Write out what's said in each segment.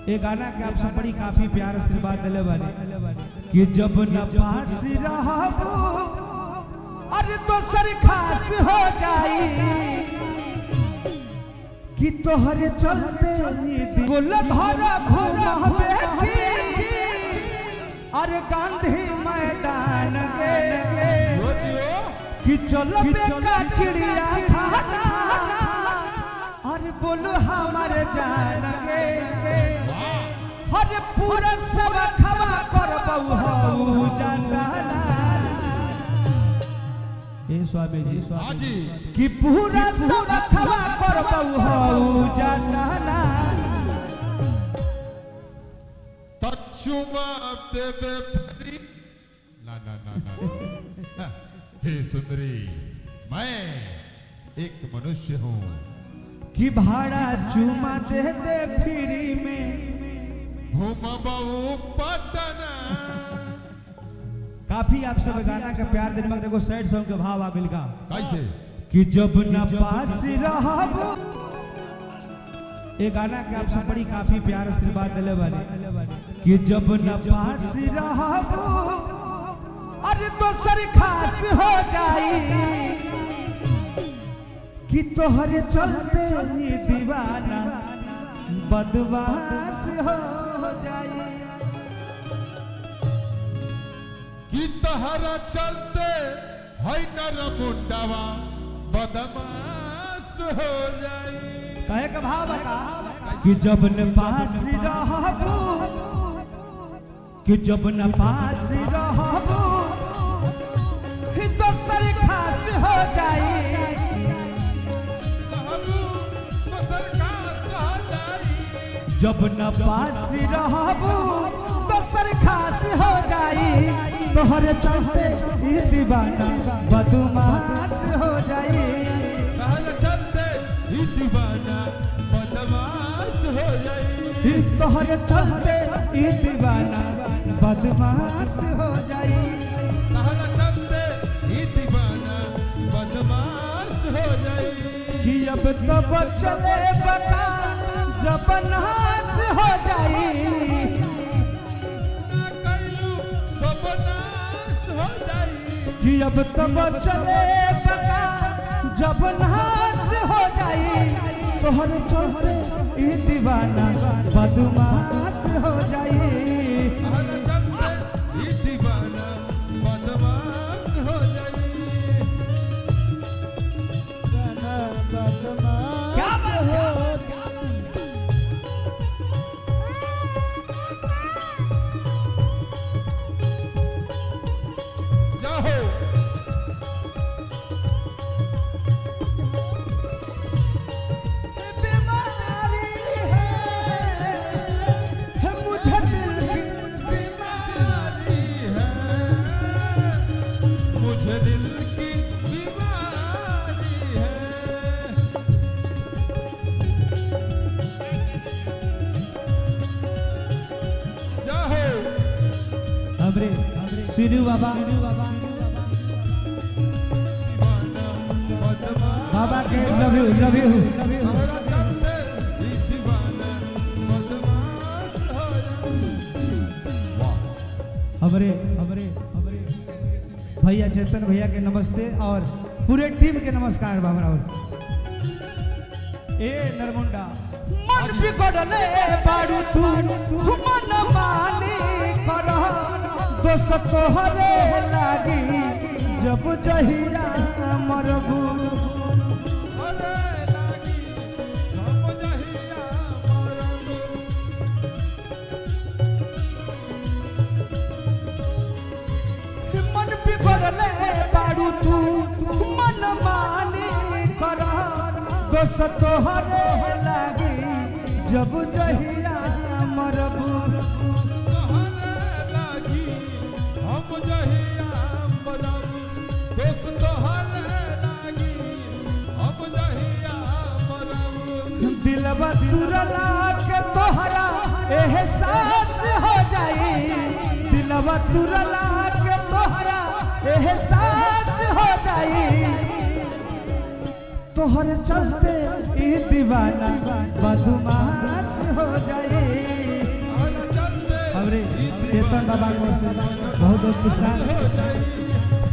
ये गाना के आप सब बड़ी काफी प्यार आशीर्वाद दिले बानी कि जब न पास रहबो अरे दोसर खास हो जाई कि तोहरे चलते गोल घर घुमावे अरे गांधी मैदान कि चलो बेका चिड़िया खाना अरे बोलो हमारे जान अरे पूरा सब खवा करबौ हऊ जानना ए स्वामी जी स्वामी जी कि पूरा सब खवा करबौ हऊ जानना तछुमा देवे फ्री ना ना ना ना हे सुंदरी मैं एक मनुष्य हूँ कि भाड़ा चुमा दे दे फ्री में पटना। काफी आप सब गाना का प्यार देने में देखो सैड सॉन्ग के भाव आबिल का कैसे कि जब न पास रहबो ये गाना के आप सब बड़ी काफी प्यार आशीर्वाद दिले बानी कि जब न पास रहबो अरे दोसर खास हो जाई कि तोहरे चलते दीवाना बदमाश हो जाई कि तहरा चलते है नर मुंडावा बदमाश हो जाई। कहे का भाव बता कि जब न पास रहबो कि जब न पास रहबो दोसर खास हो जाई जब न पास रहबो दोसर खास हो जाई तोहरे चलते ई दीवाना बदमाश हो जाई तहरा चलते ई दीवाना बदमाश हो जाई तोहरे चलते ई दीवाना बदमाश हो जाई तहरा चलते ई दीवाना बदमाश हो जाई कि अब तो बचले बका जब नाश हो जाई ना कैलू सब नाश हो जाई कि अब तो बचले बका जब नाश हो जाई तोहर चलते ई दीवाना बदमाश हो जाई तहरा चलते ई दीवाना बदमाश हो जाई। क्या बात है जाहो बीमारी है मुझे दिल की बीमारी है मुझे दिल की बीमारी है। जाहो हमरे सिरू बाबा बाबा के लव यू तहरा चलते ई दीवाना बदमाश हो जाई। हमरे भैया चेतन भैया के नमस्ते और पूरे टीम के नमस्कार बाबा ए नरमुंडा मन बिगड़ले बारू तू मन मानी कर दोष तोहरे लागी जब जहिया मरबू अरे लागी हम जहिया मरबू मन बिगड़ले बारू तू मन मानी कर दोष तोहरे लागी जब जहिया मरबू तोहरे लागी हम जहिया मरबू दोस्त तोहरे लागी हम जहिया मरबू दिलवा तुरला के तोहरा एहसास हो जाई दिलवा तुरला के तोहरा एहसास हो जाई तोहर चलते ई दीवाना बदमाश हो जाए। रतन बाबा को से बहुत बहुत पुरस्कार। हो जाई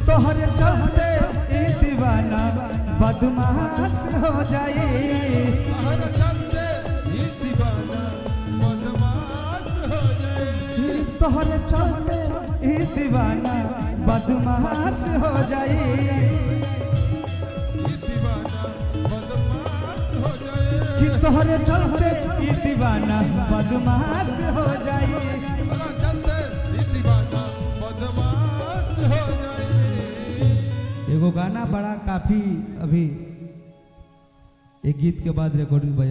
तोहरे चलते ई दीवाना बदमाश हो जाई। हर चलते ही दीवाना बदमाश हो जाए तोहरे चलते ई दीवाना बदमाश हो जाई। ही दीवाना बदमाश हो जाए कि तोहरे चलते ई दीवाना बदमाश हो जाई। हर चलते ही दीवाना बदमाश हो जाए। एगो गाना बड़ा काफी अभी एक गीत के बाद रिकॉर्डिंग